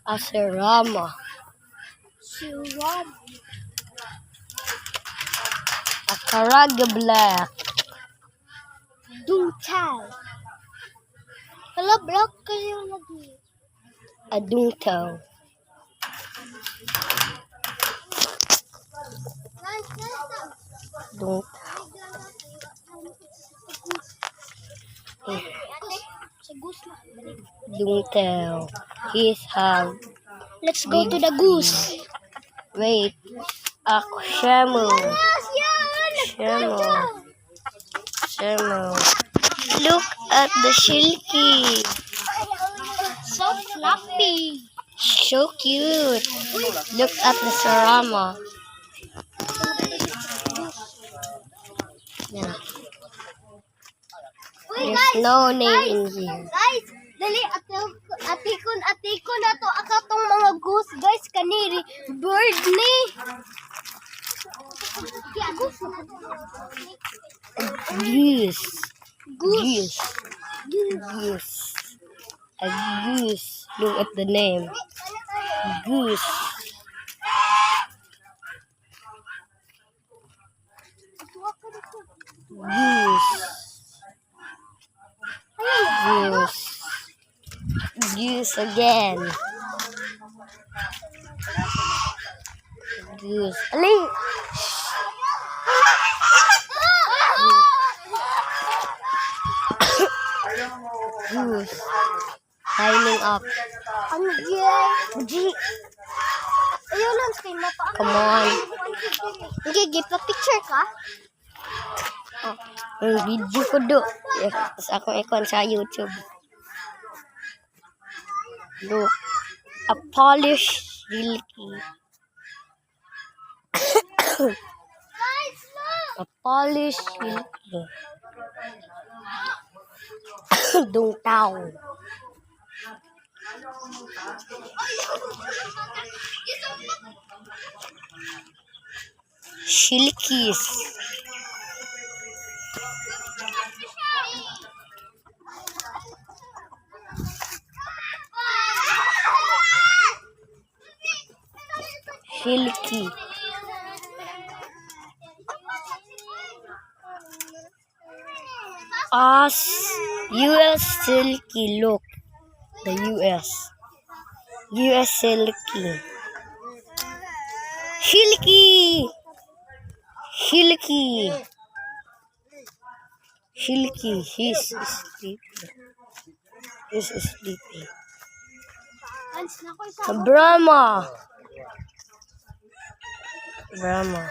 Asirama. Akaraga Black. Dungtaw. Hello, block kayo lagi. Adungtaw. Dungtaw. He's have. Let's go to the goose. Wait. Shamu. Look at the Shilky. So fluffy. So cute. Look at the Sarama. Yeah. There's no name in here. Guys, dali atikon na to akatong mga goose guys kaniri bird ni. Goose. Goose. A goose. Look at the name. Goose. Goose again. Goose. Ali. Goose. Lining up. Ano yan? Ayaw lang stay na pa. Come on. Okay, give a picture ka? Ang video ko do. Tapos akong ikon sa YouTube. Look. A polished silky. A polished silky. Dungtaw. Shilkies. Silky. US Silky. Look. The US. US Silky. Silky. Silky. Silky. He's sleeping. He's sleeping. Brahma. Brahma.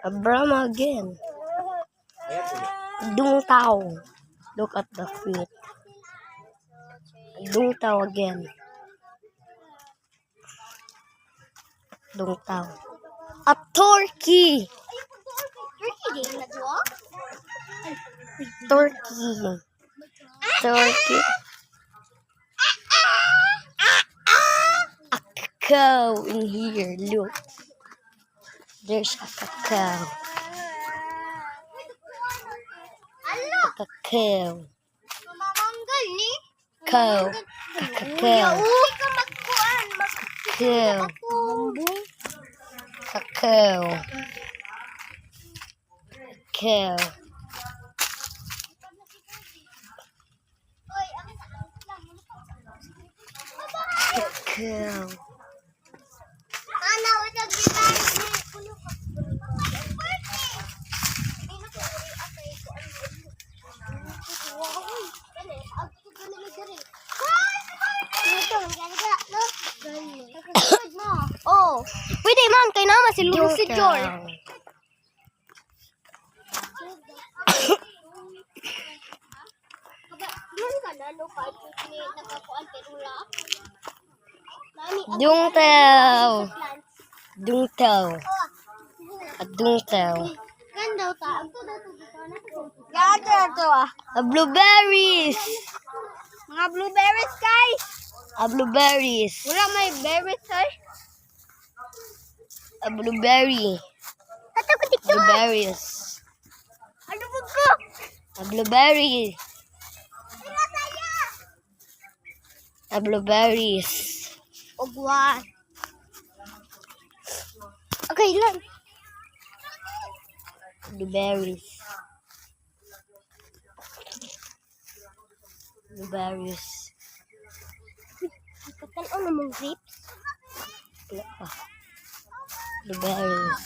A Brahma again. Dungtaw. Look at the feet. Dungtaw again. Dungtaw. A turkey. Turkey. Turkey. A cow in here. Look. There's a cow. A cow. Cow. Cow. Cow. Cow. Cow. Cow. Oh, pwede man kay nama si Lucy George. Dungtaw. Dungtaw. A dungtaw. Kan daw ta. Gato to ah. Blueberries. Mga blueberries, guys. Blueberries. Wala may berries, ay. Blueberry. Ato ko dito. Blueberries. Ano po ko? Blueberry. Sila tayo. Blueberries. Ugwan. Okay lang. Blueberries. Blueberries. Pagkano namang grapes? Wala pa. Blueberries.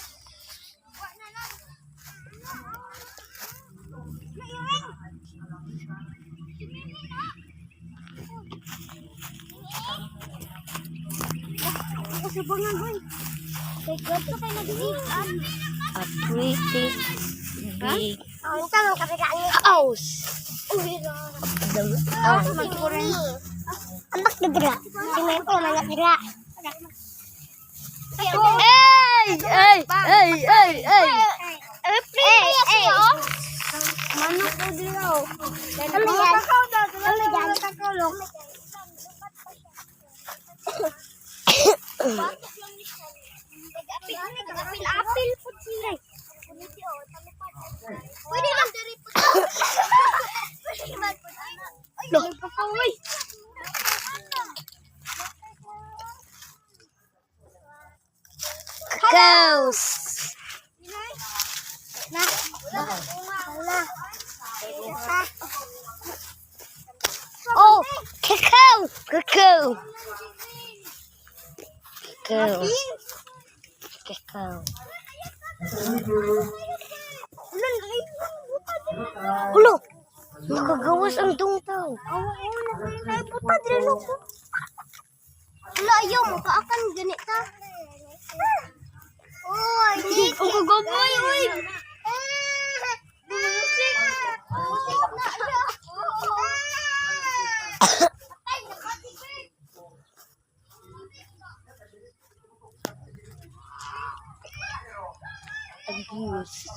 Kasabangan, boy. Kay God ka kayo nag-iikan. A pretty big Ang tanong kapikaan niya. house. Uy, The ambak na dira. Si may po, mga dira. Hey! Hey! Hey! Hey! Hey! Manok na dira. Ano yan? Ano yan? Apil po sila. Pwede lang dari po. Ay, nagpapaway. Cows. Na. Oh, cacao. Cacao. Cacao. Cacao. Ulo. Nakagawas ang tungtaw. Puta din ako. Wala ayaw mo kaakan ganita. Oy, di ko gaboy oy. Musik. Musik na. Abuse.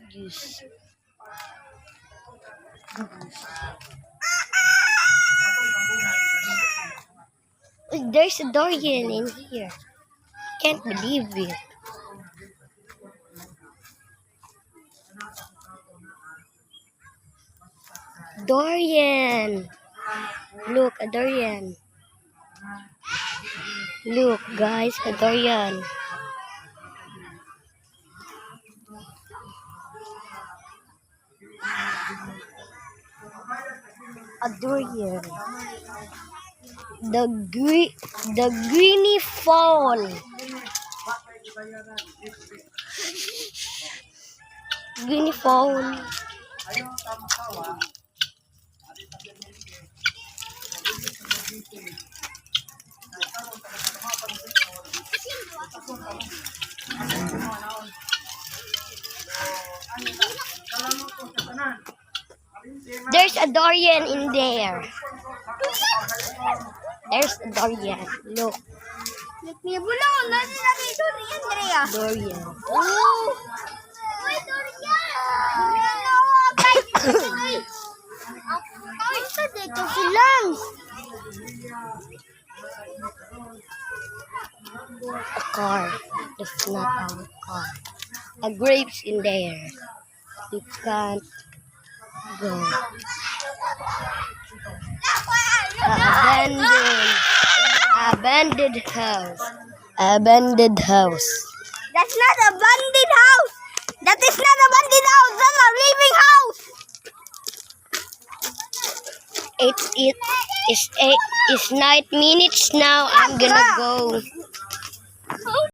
Abuse. There's a Dorian in here. Can't believe it. Dorian. Look, a Dorian. Look, guys, a Dorian. A Dorian. The greeny fall. Greeny fall. There's a Dorian in there. There's a Dorian. Look, May bulaw na nila kay Dorian Drea. Dorian. Oh! Uy, Dorian! Dorian! Ay, sa dito silang. A car. It's not our car. A grapes in there. You can't go. Abandoned house. Abandoned house. That's not a bandit house. That is not a bandit house. That's a living house. It's 9 minutes now. I'm gonna go.